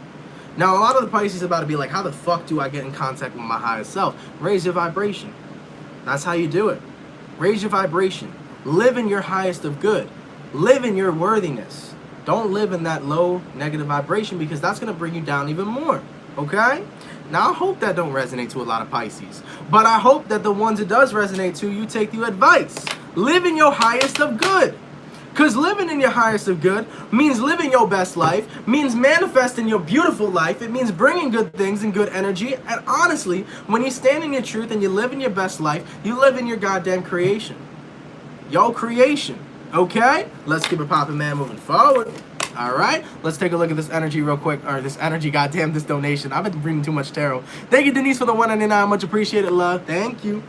Now, a lot of the Pisces are about to be like, how the fuck do I get in contact with my higher self? Raise your vibration. That's how you do it. Raise your vibration. Live in your highest of good. Live in your worthiness. Don't live in that low negative vibration because that's going to bring you down even more. Okay? Now, I hope that don't resonate to a lot of Pisces. But I hope that the ones it does resonate to, you take the advice. Live in your highest of good. Because living in your highest of good means living your best life, means manifesting your beautiful life. It means bringing good things and good energy. And honestly, when you stand in your truth and you live in your best life, you live in your goddamn creation. Your creation. Okay? Let's keep it popping, man, moving forward. All right? Let's take a look at this energy real quick. Or this energy, goddamn, this donation. I've been reading too much tarot. Thank you, Denise, for the $1.99. Much appreciated, love. Thank you.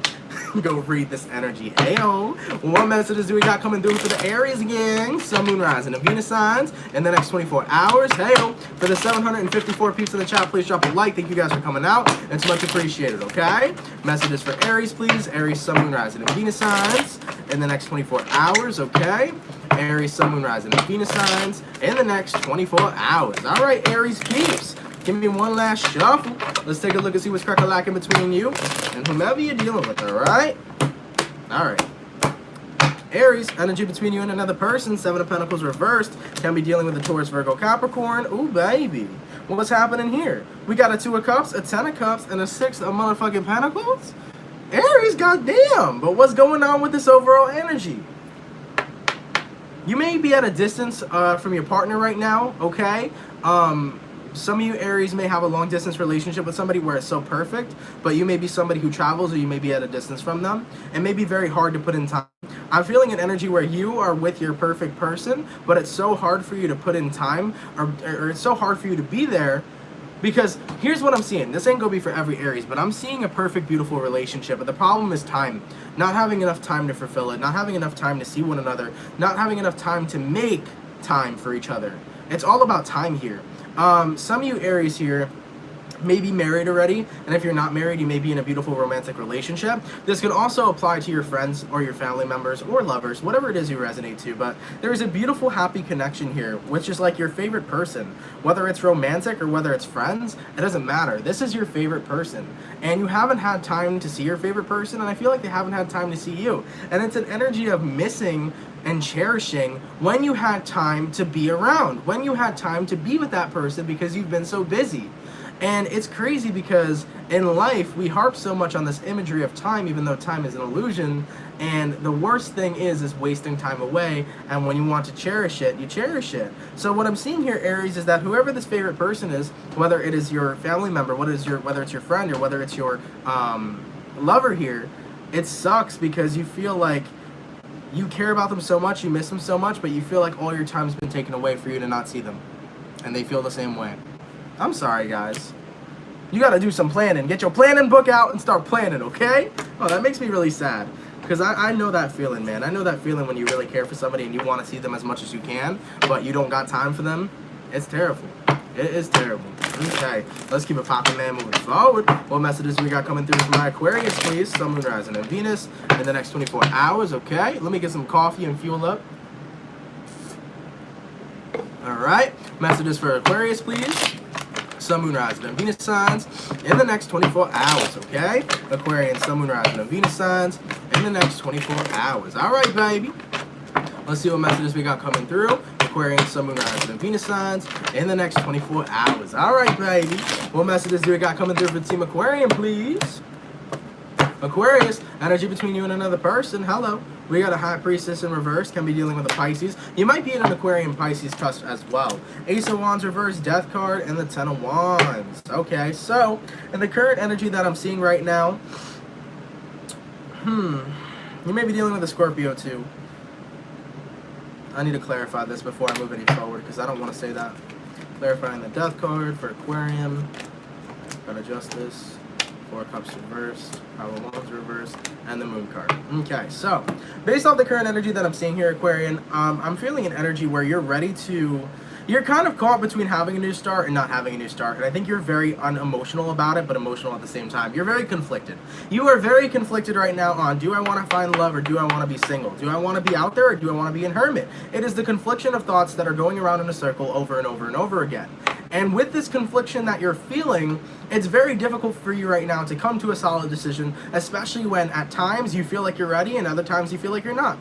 Go read this energy. Ayo. What messages do we got coming through for the Aries gang? Sun, Moon, Rising, and Venus signs in the next 24 hours. Heyo. For the 754 peeps in the chat, please drop a like. Thank you guys for coming out. It's much appreciated, okay? Messages for Aries, please. Aries, Sun, Moon, Rising, and Venus signs in the next 24 hours, okay? Aries, Sun, Moon, Rising, and Venus signs in the next 24 hours. All right, Aries peeps. Give me one last shuffle. Let's take a look and see what's crack-a-lacking between you and whomever you're dealing with, all right? All right. Aries, energy between you and another person. Seven of Pentacles reversed. Can be dealing with a Taurus, Virgo, Capricorn. Ooh, baby. What's happening here? We got a Two of Cups, a Ten of Cups, and a Six of motherfucking Pentacles? Aries, goddamn. But what's going on with this overall energy? You may be at a distance from your partner right now, okay? Some of you Aries may have a long distance relationship with somebody where it's so perfect, but you may be somebody who travels or you may be at a distance from them. It may be very hard to put in time. I'm feeling an energy where you are with your perfect person, but it's so hard for you to put in time or it's so hard for you to be there because here's what I'm seeing. This ain't gonna be for every Aries, but I'm seeing a perfect, beautiful relationship, but the problem is time. Not having enough time to fulfill it, not having enough time to see one another, not having enough time to make time for each other. It's all about time here. Some of you Aries here may be married already, and if you're not married, you may be in a beautiful romantic relationship. This can also apply to your friends or your family members or lovers, whatever it is you resonate to, but there is a beautiful, happy connection here, which is like your favorite person. Whether it's romantic or whether it's friends, it doesn't matter. This is your favorite person, and you haven't had time to see your favorite person, and I feel like they haven't had time to see you. And it's an energy of missing and cherishing when you had time to be around, when you had time to be with that person because you've been so busy. And it's crazy because in life, we harp so much on this imagery of time, even though time is an illusion. And the worst thing is wasting time away. And when you want to cherish it, you cherish it. So what I'm seeing here, Aries, is that whoever this favorite person is, whether it is your family member, whether it's your friend, or whether it's your lover here, it sucks because you feel like you care about them so much, you miss them so much, but you feel like all your time's been taken away for you to not see them. And they feel the same way. I'm sorry, guys. You gotta do some planning. Get your planning book out and start planning, okay? Oh, that makes me really sad. Because I know that feeling, man. I know that feeling when you really care for somebody and you want to see them as much as you can, but you don't got time for them. It's terrible. It is terrible. Okay, let's keep it popping, man, moving forward. What messages we got coming through from my Aquarius, please? Sun, Moon, Rising, and Venus in the next 24 hours, okay? Let me get some coffee and fuel up. All right, messages for Aquarius, please. Sun, Moon, Rising, and Venus signs in the next 24 hours, okay? Aquarian, Sun, Moon, Rising, and Venus signs in the next 24 hours. All right, baby. Let's see what messages we got coming through. Aquarian, Sun, Moon, Rising, and Venus signs in the next 24 hours. All right, baby. What messages do we got coming through for Team Aquarian, please? Aquarius, energy between you and another person. Hello. We got a High Priestess in reverse. Can be dealing with a Pisces. You might be in an Aquarian Pisces cusp as well. Ace of Wands reverse, Death card, and the Ten of Wands. Okay, so in the current energy that I'm seeing right now, you may be dealing with a Scorpio too. I need to clarify this before I move any forward because I don't want to say that. Clarifying the Death card for Aquarium. Gotta adjust this. Four Cups reverse, Power of Wands reverse, and the Moon card. Okay, so based off the current energy that I'm seeing here, Aquarian, I'm feeling an energy where you're ready to, you're kind of caught between having a new start and not having a new start. And I think you're very unemotional about it, but emotional at the same time. You're very conflicted. You are very conflicted right now on, do I want to find love or do I want to be single? Do I want to be out there or do I want to be in hermit? It is the confliction of thoughts that are going around in a circle over and over and over again. And with this confliction that you're feeling, it's very difficult for you right now to come to a solid decision, especially when at times you feel like you're ready and other times you feel like you're not.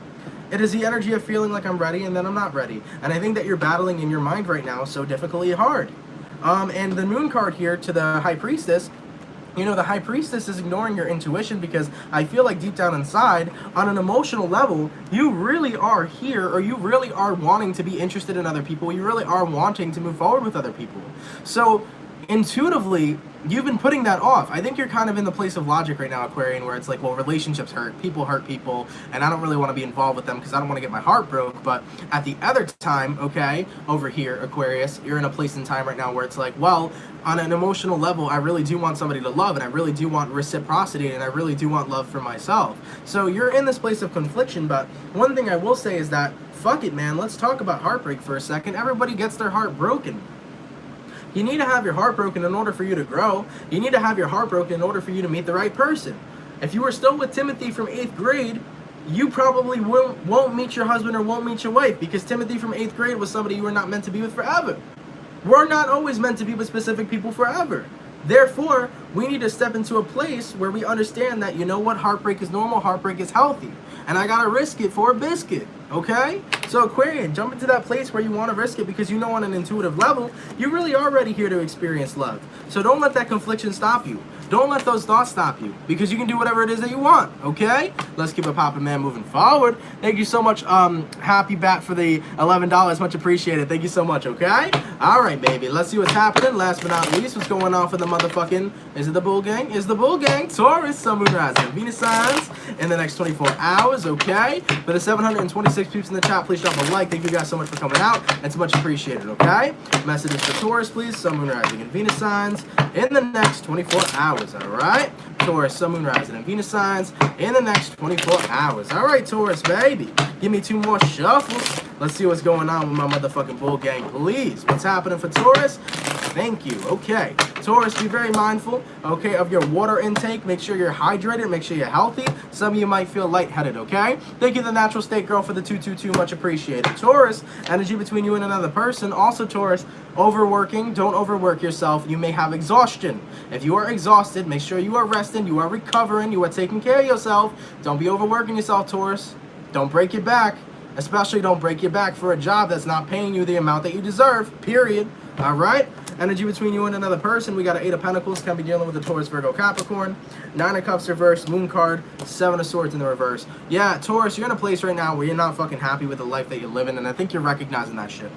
It is the energy of feeling like I'm ready and then I'm not ready. And I think that you're battling in your mind right now so difficultly hard. And the Moon card here to the High Priestess, you know, the High Priestess is ignoring your intuition because I feel like deep down inside, on an emotional level, you really are here, or you really are wanting to be interested in other people. You really are wanting to move forward with other people. So intuitively, you've been putting that off. I think you're kind of in the place of logic right now, Aquarian, where it's like, well, relationships hurt people, and I don't really want to be involved with them because I don't want to get my heart broke. But at the other time, okay, over here, Aquarius, you're in a place in time right now where it's like, well, on an emotional level, I really do want somebody to love, and I really do want reciprocity, and I really do want love for myself. So you're in this place of confliction, but one thing I will say is that, fuck it, man, let's talk about heartbreak for a second. Everybody gets their heart broken. You need to have your heart broken in order for you to grow. You need to have your heart broken in order for you to meet the right person. If you were still with Timothy from 8th grade, you probably won't meet your husband or won't meet your wife because Timothy from 8th grade was somebody you were not meant to be with forever. We're not always meant to be with specific people forever. Therefore, we need to step into a place where we understand that, you know what, heartbreak is normal, heartbreak is healthy. And I gotta risk it for a biscuit, okay? So Aquarian, jump into that place where you wanna risk it because you know on an intuitive level, you really are ready here to experience love. So don't let that confliction stop you. Don't let those thoughts stop you because you can do whatever it is that you want, okay? Let's keep it poppin', man, moving forward. Thank you so much, Happy Bat, for the $11. Much appreciated. Thank you so much, okay? All right, baby. Let's see what's happening. Last but not least, what's going on for the motherfucking, is it the Bull Gang? Is the Bull Gang. Taurus, Sun, Moon, Rising, Venus signs in the next 24 hours, okay? For the 726 peeps in the chat, please drop a like. Thank you guys so much for coming out. It's much appreciated, okay? Messages for Taurus, please. Sun, Moon, Rising, and Venus signs in the next 24 hours. All right, Taurus, Sun, Moon, Rising, and Venus signs in the next 24 hours. All right, Taurus, baby, give me 2 more shuffles. Let's see what's going on with my motherfucking Bull Gang, please. What's happening for Taurus? Thank you. Okay, Taurus, be very mindful, okay, of your water intake. Make sure you're hydrated. Make sure you're healthy. Some of you might feel lightheaded, okay? Thank you, the Natural State Girl, for the 222. Much appreciated. Taurus, energy between you and another person. Also, Taurus, overworking. Don't overwork yourself. You may have exhaustion. If you are exhausted, make sure you are resting, you are recovering, you are taking care of yourself. Don't be overworking yourself, Taurus. Don't break your back. Especially don't break your back for a job that's not paying you the amount that you deserve, period. All right? Energy between you and another person. We got an 8 of Pentacles. Can be dealing with the Taurus, Virgo, Capricorn. 9 of Cups reverse, Moon card, 7 of Swords in the reverse. Yeah, Taurus, you're in a place right now where you're not fucking happy with the life that you're living, and I think you're recognizing that shit.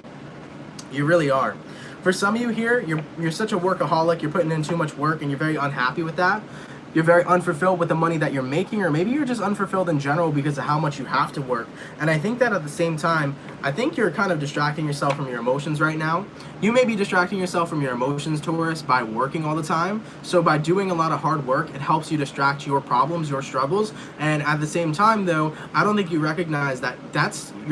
You really are. For some of you here, you're such a workaholic, you're putting in too much work, and you're very unhappy with that. You're very unfulfilled with the money that you're making, or maybe you're just unfulfilled in general because of how much you have to work. And I think that at the same time, I think you're kind of distracting yourself from your emotions right now. You may be distracting yourself from your emotions, Taurus, by working all the time. So by doing a lot of hard work, it helps you distract your problems, your struggles. And at the same time, though, I don't think you recognize that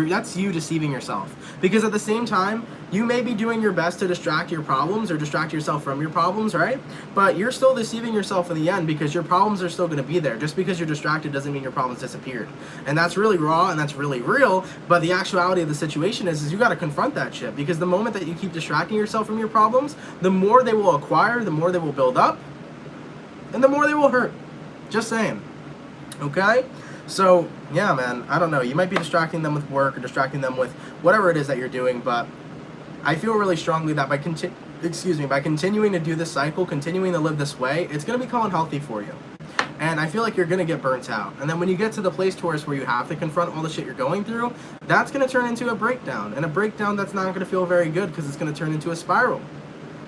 that's you deceiving yourself. Because at the same time, you may be doing your best to distract your problems or distract yourself from your problems, right? But you're still deceiving yourself in the end, because your problems are still going to be there. Just because you're distracted doesn't mean your problems disappeared. And that's really raw and that's really real, but the actuality of the situation is you got to confront that shit. Because the moment that you keep distracting yourself from your problems, the more they will acquire, the more they will build up, and the more they will hurt. Just saying. Okay? So, yeah, man, I don't know. You might be distracting them with work or distracting them with whatever it is that you're doing, but I feel really strongly that by continuing to do this cycle, continuing to live this way, it's going to become unhealthy for you. And I feel like you're going to get burnt out. And then when you get to the place, Taurus, where you have to confront all the shit you're going through, that's going to turn into a breakdown. And a breakdown that's not going to feel very good, because it's going to turn into a spiral.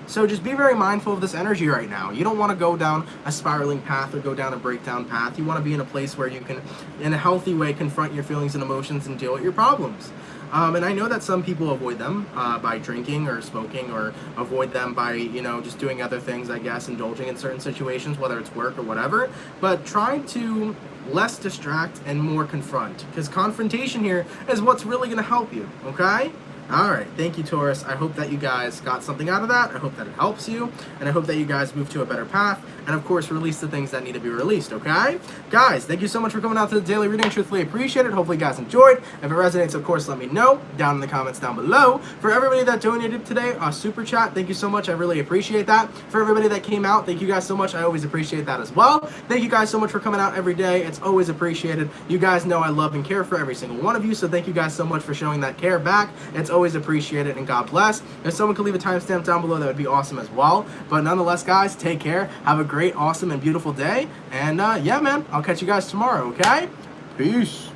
So just be very mindful of this energy right now. You don't want to go down a spiraling path or go down a breakdown path. You want to be in a place where you can, in a healthy way, confront your feelings and emotions and deal with your problems. And I know that some people avoid them by drinking or smoking, or avoid them by, you know, just doing other things, I guess, indulging in certain situations, whether it's work or whatever. But try to less distract and more confront, because confrontation here is what's really going to help you, okay? Alright, thank you, Taurus. I hope that you guys got something out of that. I hope that it helps you, and I hope that you guys move to a better path, and of course, release the things that need to be released, okay? Guys, thank you so much for coming out to the daily reading. Truthfully appreciate it. Hopefully you guys enjoyed. If it resonates, of course, let me know down in the comments down below. For everybody that donated today, super chat, thank you so much. I really appreciate that. For everybody that came out, thank you guys so much. I always appreciate that as well. Thank you guys so much for coming out every day. It's always appreciated. You guys know I love and care for every single one of you, so thank you guys so much for showing that care back. It's always appreciated, and God bless. If someone could leave a timestamp down below, that would be awesome as well. But nonetheless, guys, take care. Have a great, awesome, and beautiful day. And yeah, man, I'll catch you guys tomorrow, okay? Peace.